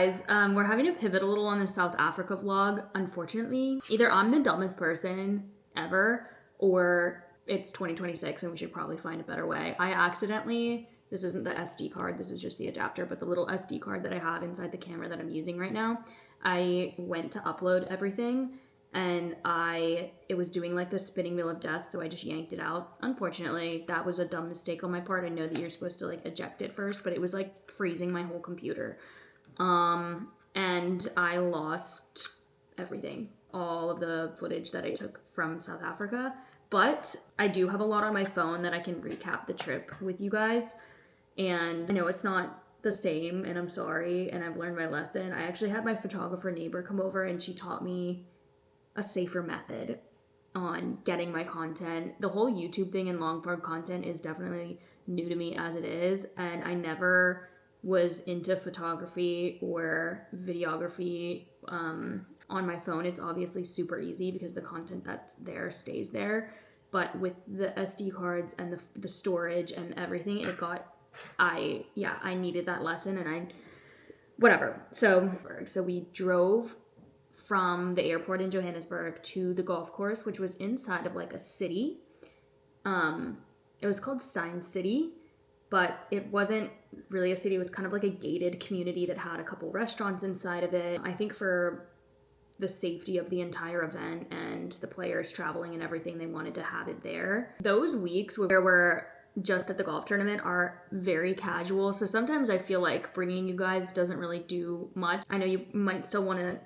guys, we're having to pivot a little on the South Africa vlog, unfortunately. Either I'm the dumbest person ever, or it's 2026 and we should probably find a better way. I accidentally, this isn't the SD card, this is just the adapter, but the little SD card that I have inside the camera that I'm using right now, I went to upload everything and it was doing like the spinning wheel of death, so I just yanked it out. Unfortunately, that was a dumb mistake on my part. I know that you're supposed to like eject it first, but it was like freezing my whole computer. And I lost everything, all of the footage that I took from South Africa. But I do have a lot on my phone that I can recap the trip with you guys. And I know it's not the same, and I'm sorry, and I've learned my lesson. I actually had my photographer neighbor come over and she taught me a safer method on getting my content. The whole YouTube thing and long form content is definitely new to me as it is, and I never was into photography or videography on my phone. It's obviously super easy because the content that's there stays there, but with the SD cards and the storage and everything, I needed that lesson, and whatever. So we drove from the airport in Johannesburg to the golf course, which was inside of like a city. It was called Stein City, but it wasn't really a city. It was kind of like a gated community that had a couple restaurants inside of it. I think for the safety of the entire event and the players traveling and everything, they wanted to have it there. Those weeks where we're just at the golf tournament are very casual. So sometimes I feel like bringing you guys doesn't really do much. I know you might still want to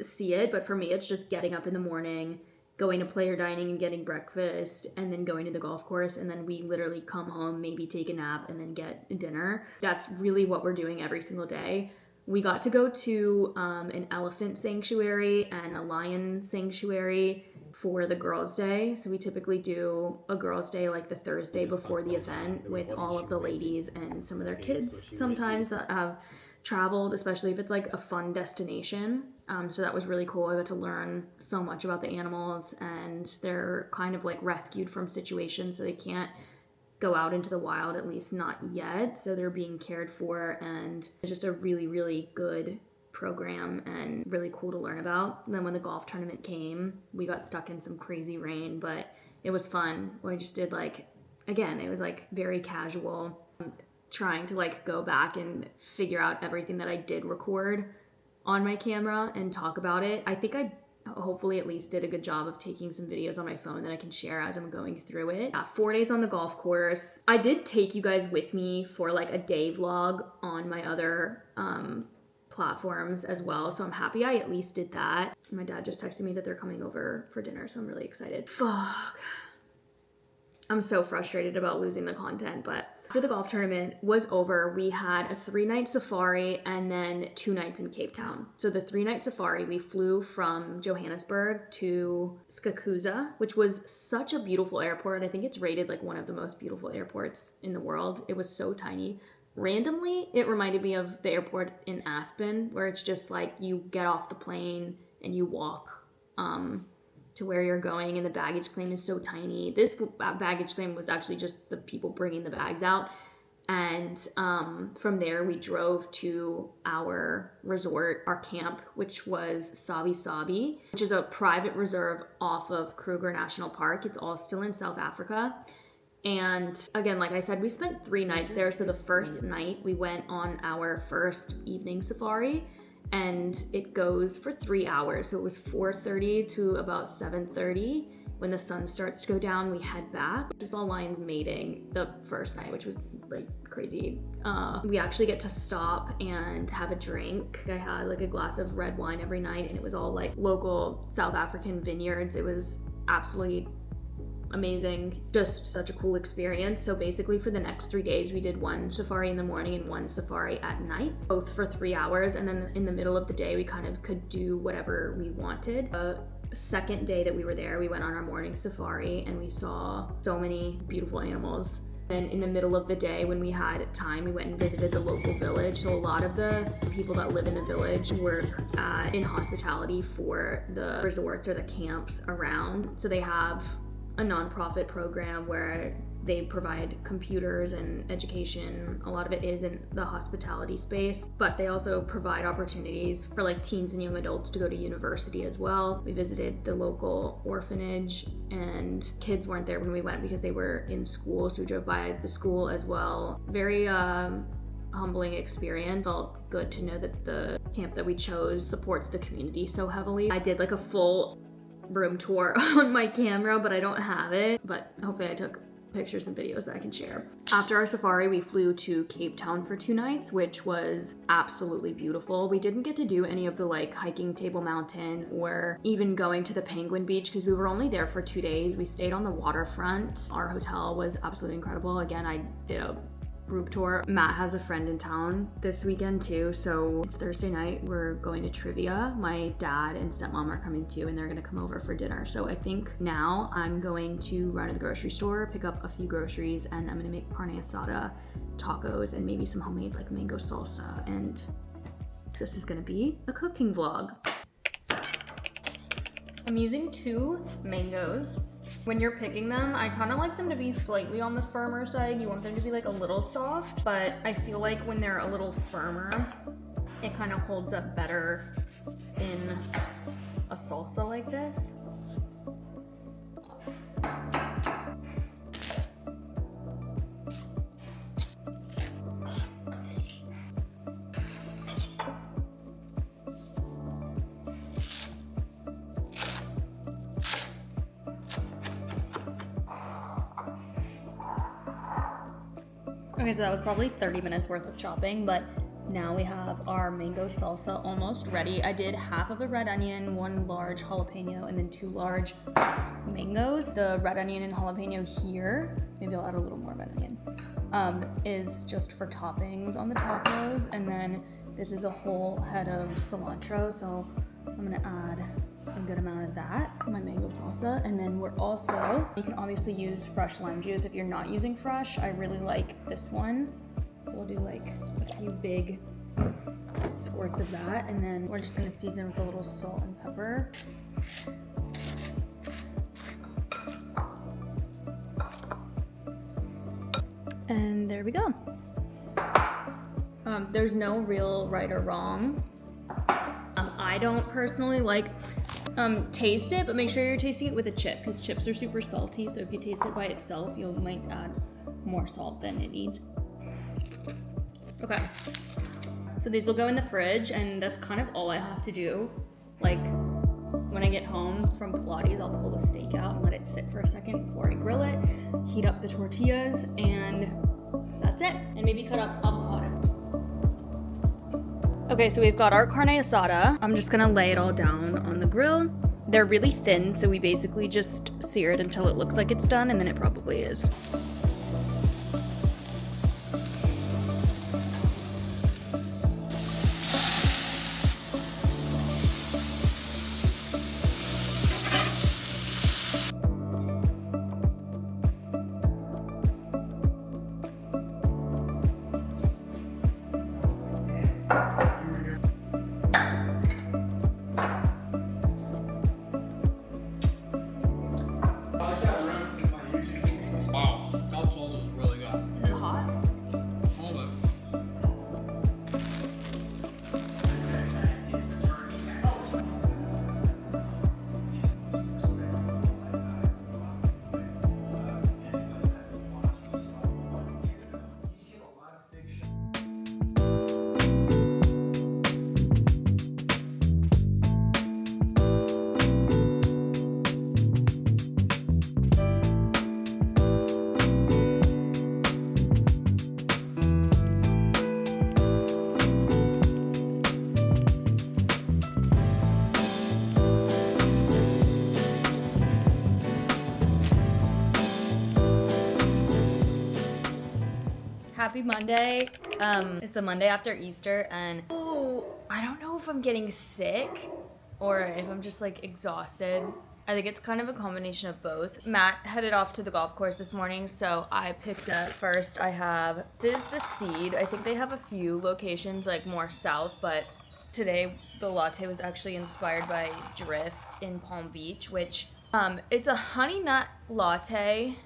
see it, but for me it's just getting up in the morning, going to player dining and getting breakfast, and then going to the golf course, and then we literally come home, maybe take a nap, and then get dinner. That's really what we're doing every single day. We got to go to an elephant sanctuary and a lion sanctuary for the girls' day. So we typically do a girls' day like the Thursday before the event with all of the ladies and some of their kids sometimes that have traveled, especially if it's like a fun destination. So that was really cool. I got to learn so much about the animals, and they're kind of like rescued from situations, so they can't go out into the wild, at least not yet. So they're being cared for, and it's just a really, really good program and really cool to learn about. And then when the golf tournament came, we got stuck in some crazy rain, but it was fun. We just did it was like very casual. Trying to like go back and figure out everything that I did record on my camera and talk about it. I think I hopefully at least did a good job of taking some videos on my phone that I can share as I'm going through it. 4 days on the golf course. I did take you guys with me for like a day vlog on my other platforms as well, so I'm happy I at least did that. My dad just texted me that they're coming over for dinner, so I'm really excited. Fuck. I'm so frustrated about losing the content, but after the golf tournament was over, we had a 3-night safari and then 2 nights in Cape Town. So the 3-night safari, we flew from Johannesburg to Skukuza, which was such a beautiful airport. I think it's rated like one of the most beautiful airports in the world. It was so tiny. Randomly, it reminded me of the airport in Aspen, where it's just like you get off the plane and you walk to where you're going, and the baggage claim is so tiny. This baggage claim was actually just the people bringing the bags out. And from there, we drove to our resort, our camp, which was Sabi Sabi, which is a private reserve off of Kruger National Park. It's all still in South Africa. And again, like I said, we spent 3 nights there. So the first night we went on our first evening safari, and it goes for 3 hours. So it was 4:30 to about 7:30. When the sun starts to go down, we head back. Just all lions mating the first night, which was like crazy. We actually get to stop and have a drink. I had like a glass of red wine every night, and it was all like local South African vineyards. It was absolutely amazing. Just such a cool experience. So basically for the next 3 days, we did 1 safari in the morning and 1 safari at night, both for 3 hours. And then in the middle of the day, we kind of could do whatever we wanted. The second day that we were there, we went on our morning safari and we saw so many beautiful animals. Then in the middle of the day, when we had time, we went and visited the local village. So a lot of the people that live in the village work in hospitality for the resorts or the camps around. So they have a nonprofit program where They provide computers and education. A lot of it is in the hospitality space, but they also provide opportunities for like teens and young adults to go to university as well. We visited the local orphanage, and kids weren't there when we went because they were in school, so we drove by the school as well. Very humbling experience. Felt good to know that the camp that we chose supports the community so heavily. I did like a full room tour on my camera, but I don't have it, but hopefully I took pictures and videos that I can share. After our safari, we flew to Cape Town for 2 nights, which was absolutely beautiful. We didn't get to do any of the like hiking Table Mountain or even going to the Penguin Beach because we were only there for 2 days. We stayed on the waterfront. Our hotel was absolutely incredible. Again, I did a group tour. Matt has a friend in town this weekend too, so it's Thursday night. We're going to trivia. My dad and stepmom are coming too, and they're gonna come over for dinner. So I think now I'm going to run to the grocery store, pick up a few groceries, and I'm gonna make carne asada, tacos, and maybe some homemade like mango salsa. And this is gonna be a cooking vlog. I'm using 2 mangoes. When you're picking them, I kind of like them to be slightly on the firmer side. You want them to be like a little soft, but I feel like when they're a little firmer, it kind of holds up better in a salsa like this. Okay, so that was probably 30 minutes worth of chopping, but now we have our mango salsa almost ready. I did half of a red onion, 1 large jalapeno, and then 2 large mangoes. The red onion and jalapeno here, maybe I'll add a little more red onion, is just for toppings on the tacos. And then this is a whole head of cilantro, so I'm gonna add a good amount of that, my mango salsa. And then we're also, you can obviously use fresh lime juice if you're not using fresh. I really like this one. So we'll do like a few big squirts of that. And then we're just gonna season with a little salt and pepper. And there we go. There's no real right or wrong. I don't personally like taste it, but make sure you're tasting it with a chip because chips are super salty. So if you taste it by itself, you might add more salt than it needs. Okay, so these will go in the fridge, and that's kind of all I have to do. Like when I get home from Pilates, I'll pull the steak out and let it sit for a second before I grill it, heat up the tortillas, and that's it. And maybe cut up avocado. Okay, so we've got our carne asada. I'm just gonna lay it all down on the grill. They're really thin, so we basically just sear it until it looks like it's done, and then it probably is. Happy Monday. It's a Monday after Easter, and I don't know if I'm getting sick or if I'm just like exhausted. I think it's kind of a combination of both. Matt headed off to the golf course this morning, so I picked up first. This is the Seed. I think they have a few locations like more south, but today the latte was actually inspired by Drift in Palm Beach, which it's a honey nut latte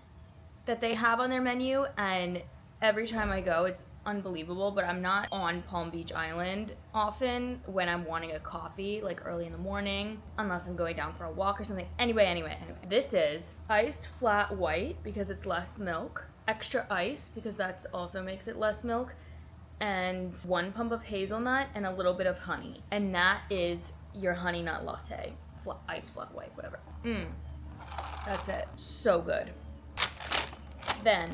that they have on their menu, and every time I go, it's unbelievable. But I'm not on Palm Beach Island often when I'm wanting a coffee, like early in the morning, unless I'm going down for a walk or something. Anyway. This is iced flat white because it's less milk, extra ice because that also makes it less milk, and 1 pump of hazelnut and a little bit of honey. And that is your honey nut latte. Iced flat white, whatever. That's it. So good. Then,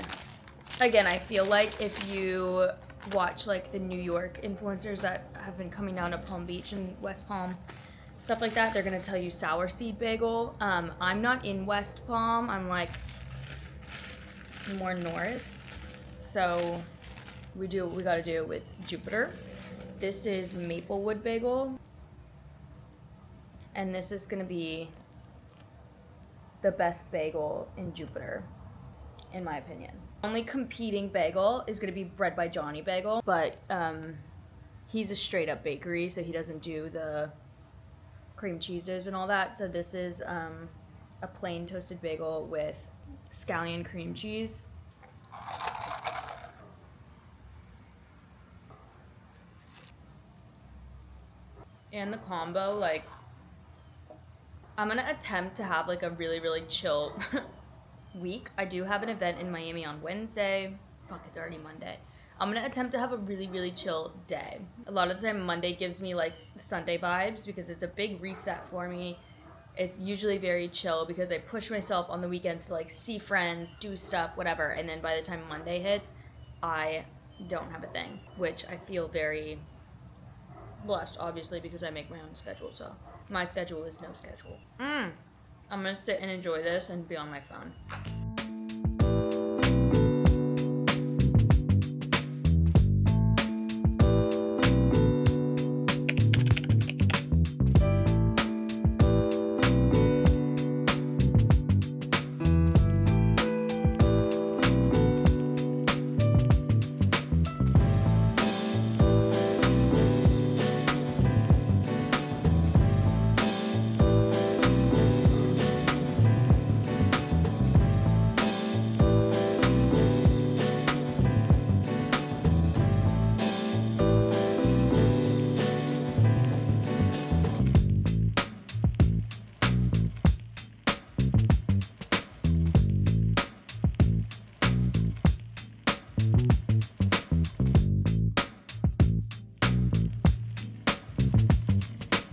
again, I feel like if you watch like the New York influencers that have been coming down to Palm Beach and West Palm, stuff like that, they're gonna tell you sour seed bagel. I'm not in West Palm, I'm like more north. So we gotta do it with Jupiter. This is Maplewood bagel. And this is gonna be the best bagel in Jupiter, in my opinion. Only competing bagel is gonna be Bread by Johnny Bagel, but he's a straight up bakery, so he doesn't do the cream cheeses and all that. So this is a plain toasted bagel with scallion cream cheese. And the combo, like, I'm gonna attempt to have like a really, really chill week. I do have an event in Miami on Wednesday. Fuck, it's already Monday. I'm gonna attempt to have a really, really chill day. A lot of the time Monday gives me like Sunday vibes because it's a big reset for me. It's usually very chill because I push myself on the weekends to like see friends, do stuff, whatever. And then by the time Monday hits, I don't have a thing, which I feel very blessed, obviously, because I make my own schedule. So my schedule is no schedule. I'm gonna sit and enjoy this and be on my phone.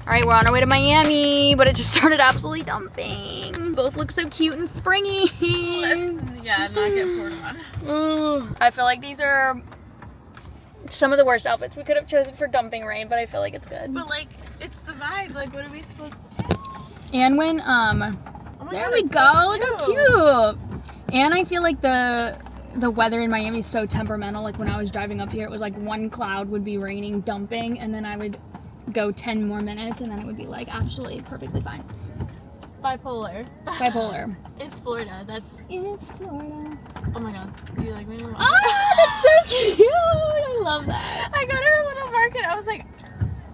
Alright, we're on our way to Miami, but it just started absolutely dumping. Both look so cute and springy. Let's, not get poured on. I feel like these are some of the worst outfits we could have chosen for dumping rain, but I feel like it's good. But like, it's the vibe. Like, what are we supposed to do? And when, there we go, look how cute. And I feel like the weather in Miami is so temperamental. Like when I was driving up here, it was like one cloud would be raining, dumping, and then I would go 10 more minutes and then it would be like absolutely perfectly fine. Bipolar. It's Florida. It's Florida. Oh my god. Do you like me? Oh, that's so cute. I love that. I got her a little market. I was like,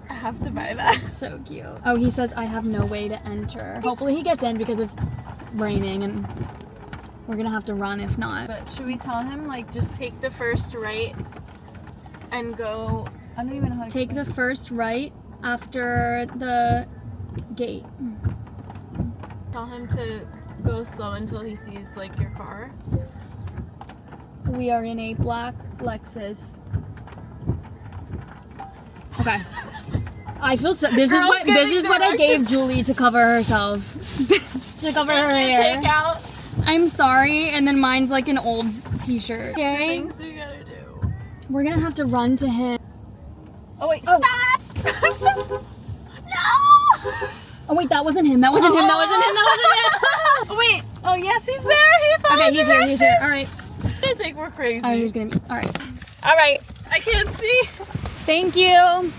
I have to buy that. That's so cute. Oh, he says I have no way to enter. Hopefully he gets in because it's raining and we're gonna have to run if not. But should we tell him like just take the first right and go? I don't even know how to take the first right after the gate. Tell him to go slow until he sees like your car. We are in a black Lexus. Okay. I feel so. This is what I gave Julie to cover herself. To cover her hair. Take out. I'm sorry, and then mine's like an old t-shirt. Okay. Things we gotta do. We're gonna have to run to him. Oh wait, stop! Stop! No! Oh wait, that wasn't him. That wasn't him. Oh wait. Oh yes, he's there. He followed Okay, he's here. All right. I think we're crazy. Oh, he's gonna be. All right. I can't see. Thank you.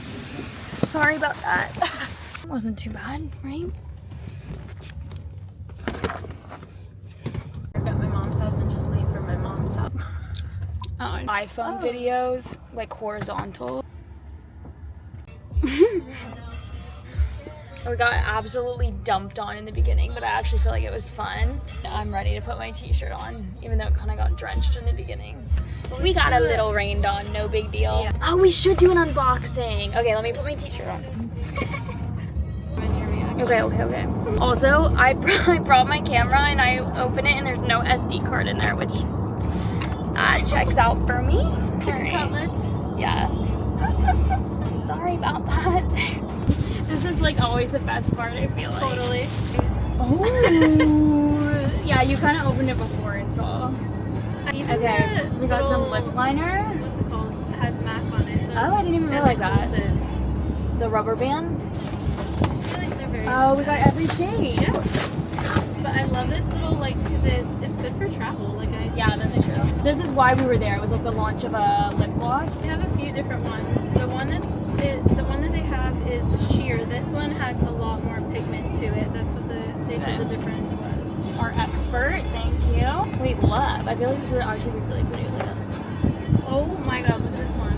Sorry about that. Wasn't too bad, right? Work at my mom's house and just leave from my mom's house. iPhone videos, like horizontal. Oh, We got absolutely dumped on in the beginning, but I actually feel like it was fun. I'm ready to put my t-shirt on, even though it kind of got drenched in the beginning. We got a little rained on, no big deal. Yeah. Oh, we should do an unboxing. Okay, let me put my t-shirt on. Okay. Also, I brought my camera and I open it and there's no SD card in there, which checks out for me. Chicken cutlets. Yeah. Sorry about that. This is like always the best part, I feel like. Totally. Oh. Yeah, you kind of opened it before, it's all. Okay, we got some lip liner. What's it called? It has MAC on it. Oh, I didn't even realize that. The rubber band. I just feel like they're very We got every shade. Yeah. But I love this little, like, because it's good for travel. Like, yeah, that's true. This is why we were there. It was like the launch of a lip gloss. They have a few different ones. The one that they have is sheer. This one has a lot more pigment to it. That's what they said the difference was. Our expert, thank you. Wait, love. I feel like this would actually be really pretty with it. Oh my god, look at this one.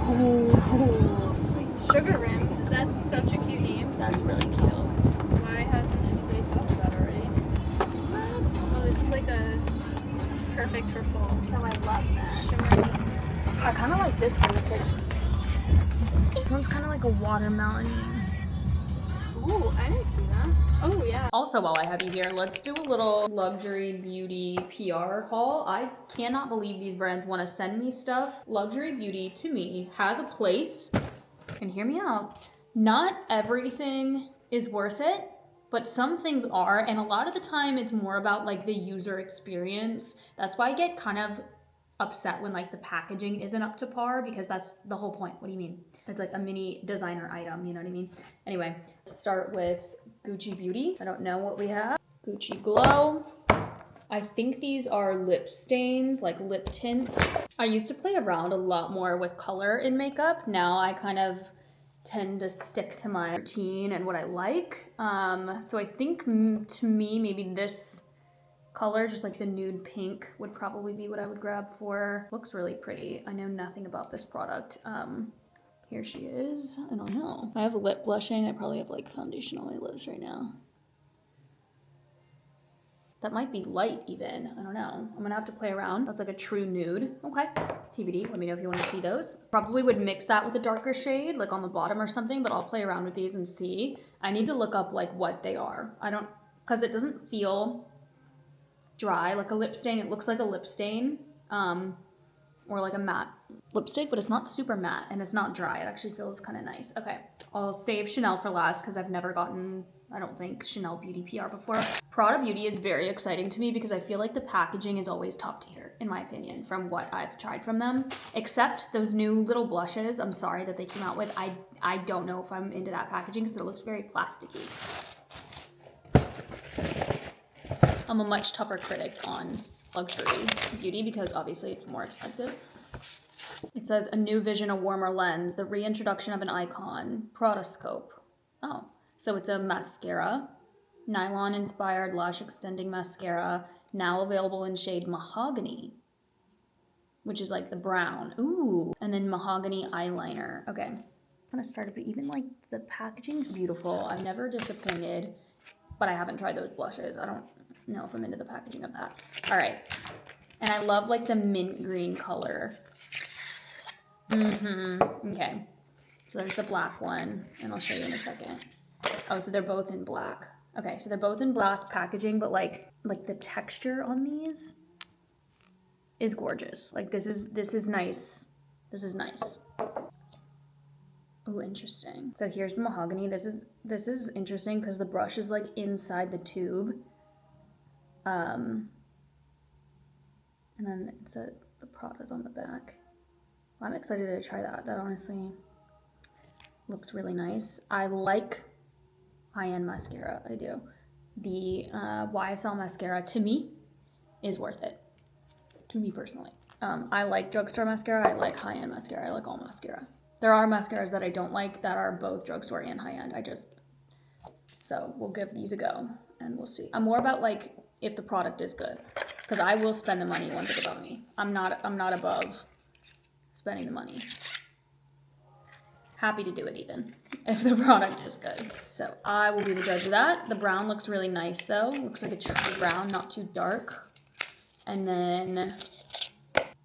Oh. Sugar Rim. That's such a cute name. That's really cute. Why hasn't anybody thought of that already? Oh, this is like a perfect for fall. Oh, I love that. Shimmery. I kind of like this one. It's like, this one's kind of like a watermelon. Ooh, I didn't see that. Oh, yeah. Also, while I have you here, let's do a little luxury beauty PR haul. I cannot believe these brands want to send me stuff. Luxury beauty, to me, has a place. And hear me out. Not everything is worth it, but some things are. And a lot of the time, it's more about like the user experience. That's why I get kind of upset when like the packaging isn't up to par, because that's the whole point. What do you mean? It's like a mini designer item, you know what I mean? Anyway, start with Gucci Beauty. I don't know what we have. Gucci Glow. I think these are lip stains, like lip tints. I used to play around a lot more with color in makeup. Now I kind of tend to stick to my routine and what I like. So I think to me, maybe this color, just like the nude pink, would probably be what I would grab for. Looks really pretty. I know nothing about this product. Here she is. I don't know. I have lip blushing. I probably have like foundation on my lips right now. That might be light even. I don't know. I'm gonna have to play around. That's like a true nude. Okay, TBD. Let me know if you wanna see those. Probably would mix that with a darker shade, like on the bottom or something, but I'll play around with these and see. I need to look up like what they are. Cause it doesn't feel dry like a lip stain. It looks like a lip stain, or like a matte lipstick, but it's not super matte and it's not dry. It actually feels kind of nice. Okay, I'll save Chanel for last because I've never gotten, I don't think, Chanel Beauty PR before. Prada Beauty is very exciting to me because I feel like the packaging is always top tier, in my opinion, from what I've tried from them. Except those new little blushes, I'm sorry that they came out with. I don't know if I'm into that packaging because it looks very plasticky. I'm a much tougher critic on luxury beauty because obviously it's more expensive. It says a new vision, a warmer lens, the reintroduction of an icon, Prada Scope. Oh, so it's a mascara, nylon inspired lash extending mascara, now available in shade Mahogany, which is like the brown. Ooh, and then Mahogany eyeliner. Okay, I'm gonna start it, but even like the packaging's beautiful. I'm never disappointed, but I haven't tried those blushes. I don't know if I'm into the packaging of that. All right, and I love like the mint green color. Okay, so there's the black one, and I'll show you in a second. Oh, so they're both in black. Okay, so they're both in black packaging, but like the texture on these is gorgeous. Like this is nice. This is nice. Oh, interesting. So here's the Mahogany. This is interesting because the brush is like inside the tube. And then the Prada's on the back. I'm excited to try that. That honestly looks really nice. I like high-end mascara. I do. The YSL mascara, to me, is worth it. To me personally. I like drugstore mascara. I like high-end mascara. I like all mascara. There are mascaras that I don't like that are both drugstore and high-end. So we'll give these a go and we'll see. I'm more about like if the product is good, because I will spend the money one thing about me. I'm not above spending the money. happy to do it even if the product is good. So I will be the judge of that. The brown looks really nice though. Looks like a true brown, not too dark. And then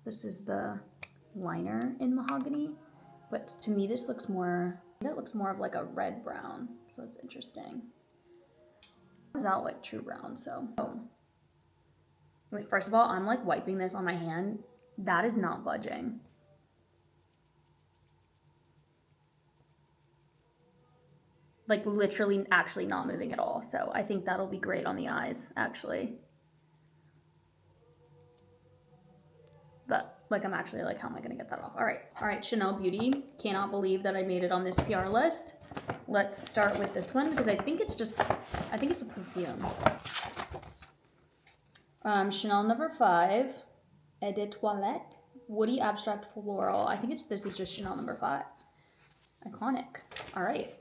this is the liner in mahogany, but to me this looks more, it looks more of like a red brown. So it's interesting. It comes out like true brown, so. Oh. Wait, first of all, I'm like wiping this on my hand. That is not budging. Like literally actually not moving at all. So I think that'll be great on the eyes actually. But like I'm actually like, how am I gonna get that off? All right, Chanel Beauty. Cannot believe that I made it on this PR list. Let's start with this one because I think it's a perfume. Chanel No. 5, Eau de Toilette, Woody Abstract Floral. I think this is just Chanel No. 5. Iconic. All right.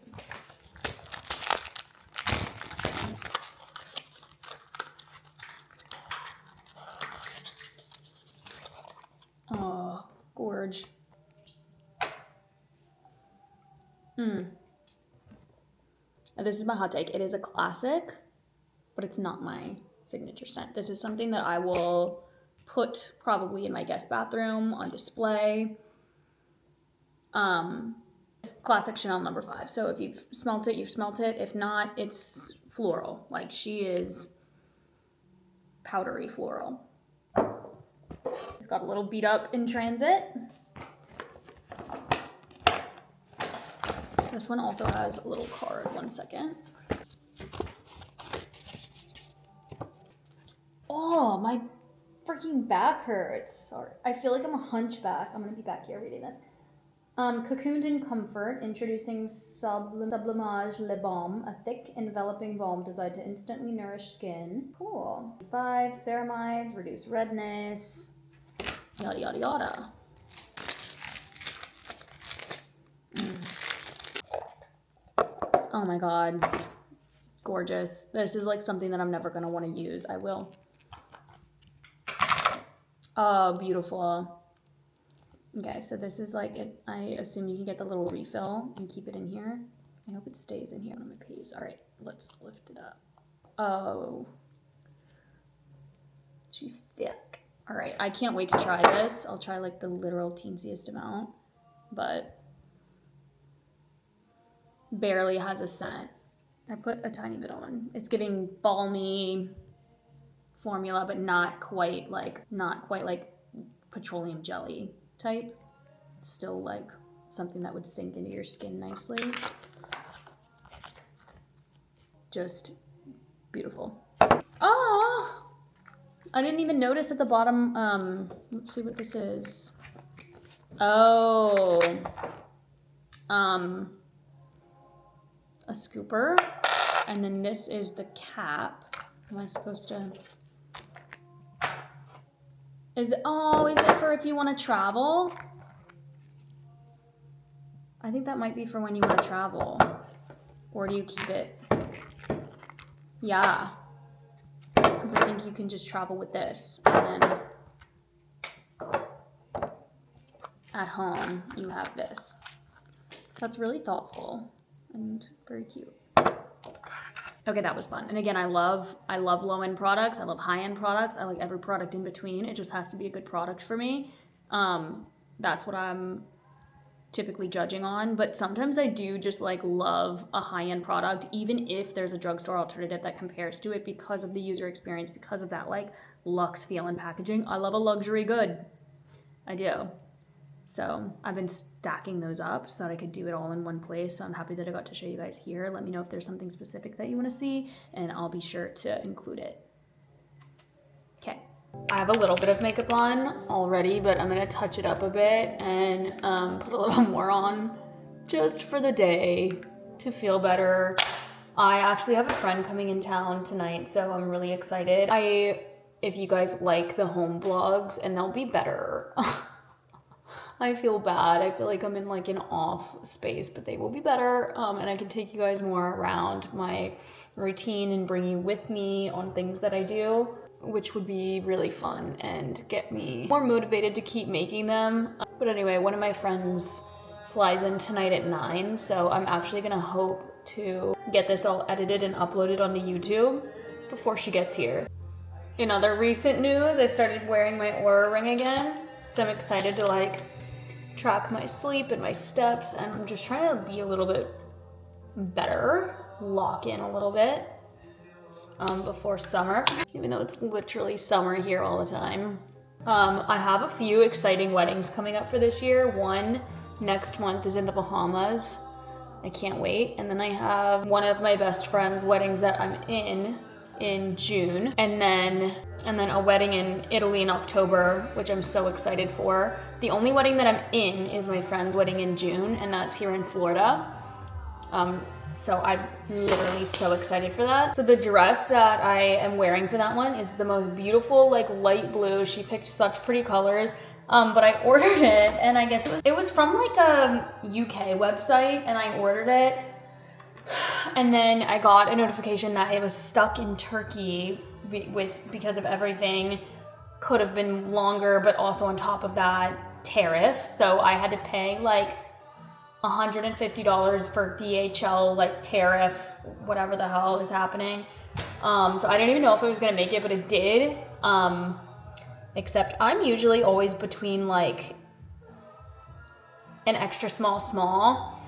Oh, gorge. This is my hot take. It is a classic, but it's not my signature scent. This is something that I will put probably in my guest bathroom on display. It's classic Chanel No. 5. So if you've smelt it, you've smelt it. If not, it's floral. Like she is powdery floral. It's got a little beat up in transit. This one also has a little card. 1 second. Oh, my freaking back hurts. Sorry. I feel like I'm a hunchback. I'm gonna be back here reading this. Cocooned in Comfort, introducing Sublimage Le Balm, a thick, enveloping balm designed to instantly nourish skin. Cool. 5, ceramides, reduce redness, yada, yada, yada. Oh my God. Gorgeous. This is like something that I'm never gonna want to use. I will. Oh, beautiful. Okay, so this is like it. I assume you can get the little refill and keep it in here. I hope it stays in here on my paves. All right, let's lift it up. Oh, she's thick. All right, I can't wait to try this. I'll try like the literal teensiest amount, but barely has a scent. I put a tiny bit on. It's giving balmy formula, but not quite like petroleum jelly type. Still like something that would sink into your skin nicely. Just beautiful. Oh, I didn't even notice at the bottom. Let's see what this is. Oh, a scooper, and then this is the cap. Am I supposed to? Is it for if you want to travel? I think that might be for when you want to travel. Or do you keep it? Yeah. Because I think you can just travel with this. And then at home, you have this. That's really thoughtful and very cute. Okay, that was fun. And again, I love low-end products. I love high-end products. I like every product in between. It just has to be a good product for me. That's what I'm typically judging on. But sometimes I do just like love a high-end product, even if there's a drugstore alternative that compares to it because of the user experience, because of that like luxe feel and packaging. I love a luxury good. I do. So I've been stacking those up so that I could do it all in one place. So I'm happy that I got to show you guys here. Let me know if there's something specific that you want to see, and I'll be sure to include it. Okay. I have a little bit of makeup on already, but I'm going to touch it up a bit and put a little more on just for the day to feel better. I actually have a friend coming in town tonight, so I'm really excited. If you guys like the home vlogs, and they'll be better. I feel bad. I feel like I'm in like an off space, but they will be better. And I can take you guys more around my routine and bring you with me on things that I do, which would be really fun and get me more motivated to keep making them. But anyway, one of my friends flies in tonight at 9, so I'm actually gonna hope to get this all edited and uploaded onto YouTube before she gets here. In other recent news, I started wearing my Oura Ring again, so I'm excited to like track my sleep and my steps, and I'm just trying to be a little bit better, lock in a little bit before summer, even though it's literally summer here all the time. I have a few exciting weddings coming up for this year. One next month is in the Bahamas. I can't wait. And then I have one of my best friend's weddings that I'm in June, and then a wedding in Italy in October, which I'm so excited for. The only wedding that I'm in is my friend's wedding in June, and that's here in Florida. So I'm literally so excited for that. So the dress that I am wearing for that one, it's the most beautiful, like light blue. She picked such pretty colors. But I ordered it, and I guess it was from like a UK website, and I ordered it. And then I got a notification that it was stuck in Turkey because of everything. Could have been longer, but also on top of that, tariff. So I had to pay like $150 for DHL, like tariff, whatever the hell is happening. So I didn't even know if it was gonna make it, but it did. Except I'm usually always between like an extra small.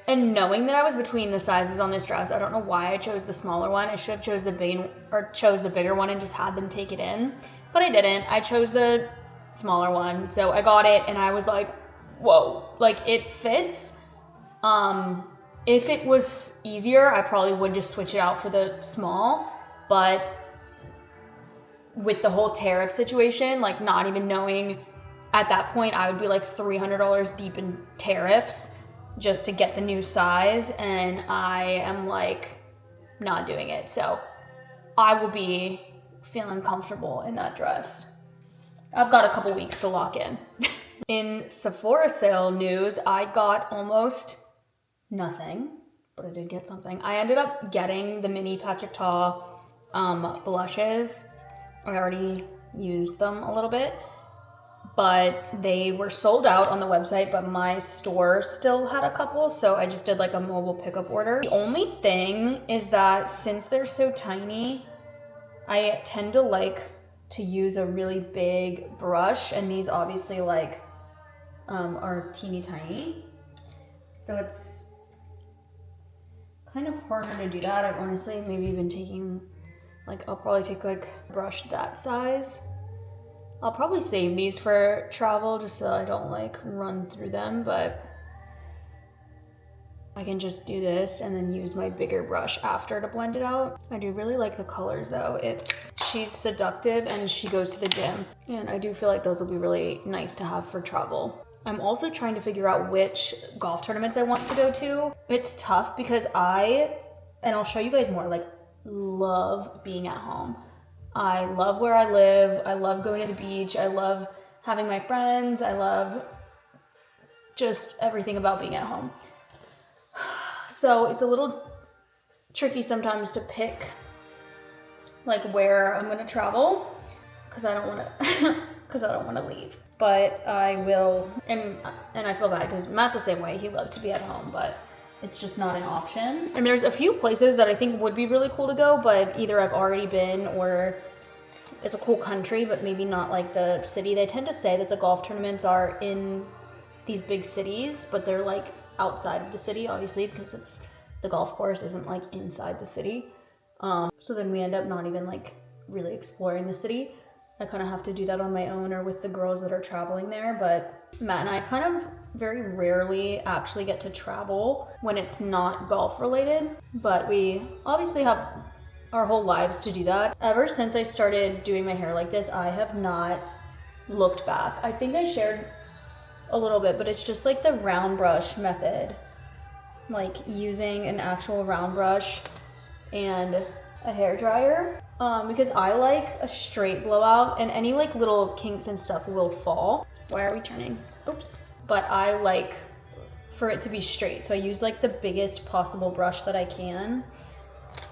And knowing that I was between the sizes on this dress, I don't know why I chose the smaller one. I should have chose the bigger one and just had them take it in, but I didn't. I chose the smaller one, so I got it, and I was like, whoa, like it fits. If it was easier, I probably would just switch it out for the small, but with the whole tariff situation, like not even knowing at that point, I would be like $300 deep in tariffs just to get the new size, and I am like not doing it. So I will be feeling comfortable in that dress. I've got a couple weeks to lock in. In Sephora sale news, I got almost nothing, but I did get something. I ended up getting the mini Patrick Ta blushes. I already used them a little bit, but they were sold out on the website, but my store still had a couple, so I just did like a mobile pickup order. The only thing is that since they're so tiny, I tend to like to use a really big brush, and these obviously like are teeny tiny, so it's kind of harder to do that. I've honestly maybe even taking like, I'll probably take like a brush that size. I'll probably save these for travel just so I don't like run through them, but I can just do this and then use my bigger brush after to blend it out. I do really like the colors though. She's seductive and she goes to the gym, and I do feel like those will be really nice to have for travel. I'm also trying to figure out which golf tournaments I want to go to. It's tough because and I'll show you guys more, like love being at home. I love where I live. I love going to the beach. I love having my friends. I love just everything about being at home. So it's a little tricky sometimes to pick like where I'm gonna travel because I don't want to leave. But I will, and I feel bad because Matt's the same way. He loves to be at home, but it's just not an option. And there's a few places that I think would be really cool to go, but either I've already been or it's a cool country, but maybe not like the city. They tend to say that the golf tournaments are in these big cities, but they're like outside of the city, obviously, because the golf course isn't like inside the city. So then we end up not even like really exploring the city. I kind of have to do that on my own or with the girls that are traveling there, but Matt and I kind of very rarely actually get to travel when it's not golf related, but we obviously have our whole lives to do that. Ever since I started doing my hair like this, I have not looked back. I think I shared a little bit, but it's just like the round brush method, like using an actual round brush and a hair dryer. Because I like a straight blowout, and any like little kinks and stuff will fall. Why are we turning? Oops. But I like for it to be straight, so I use like the biggest possible brush that I can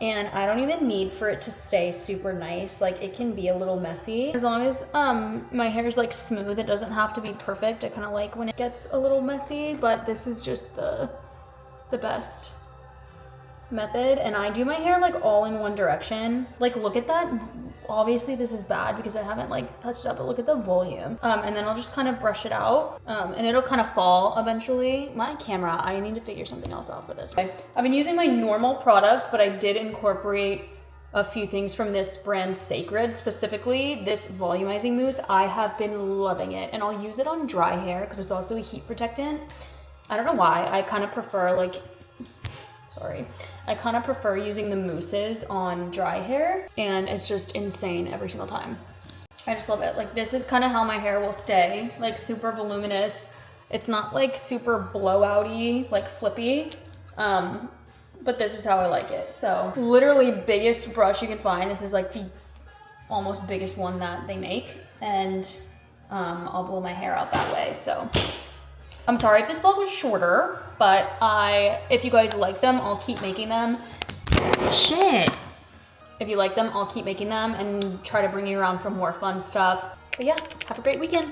And I don't even need for it to stay super nice. Like it can be a little messy. As long as my hair is like smooth, it doesn't have to be perfect. I kind of like when it gets a little messy, but this is just the best method. And I do my hair like all in one direction. Like look at that. Obviously this is bad because I haven't like touched it up, but look at the volume. And then I'll just kind of brush it out and it'll kind of fall eventually. My camera, I need to figure something else out for this. Okay. I've been using my normal products, but I did incorporate a few things from this brand Sacred, specifically this volumizing mousse. I have been loving it, and I'll use it on dry hair because it's also a heat protectant. I don't know why, I kind of prefer like, I kind of prefer using the mousses on dry hair, and it's just insane every single time. I just love it. Like this is kind of how my hair will stay, like super voluminous. It's not like super blowout-y, like flippy, but this is how I like it. So literally biggest brush you can find. This is like the almost biggest one that they make, and I'll blow my hair out that way. So I'm sorry if this vlog was shorter, but if you guys like them, I'll keep making them. Shit. If you like them, I'll keep making them and try to bring you around for more fun stuff. But yeah, have a great weekend.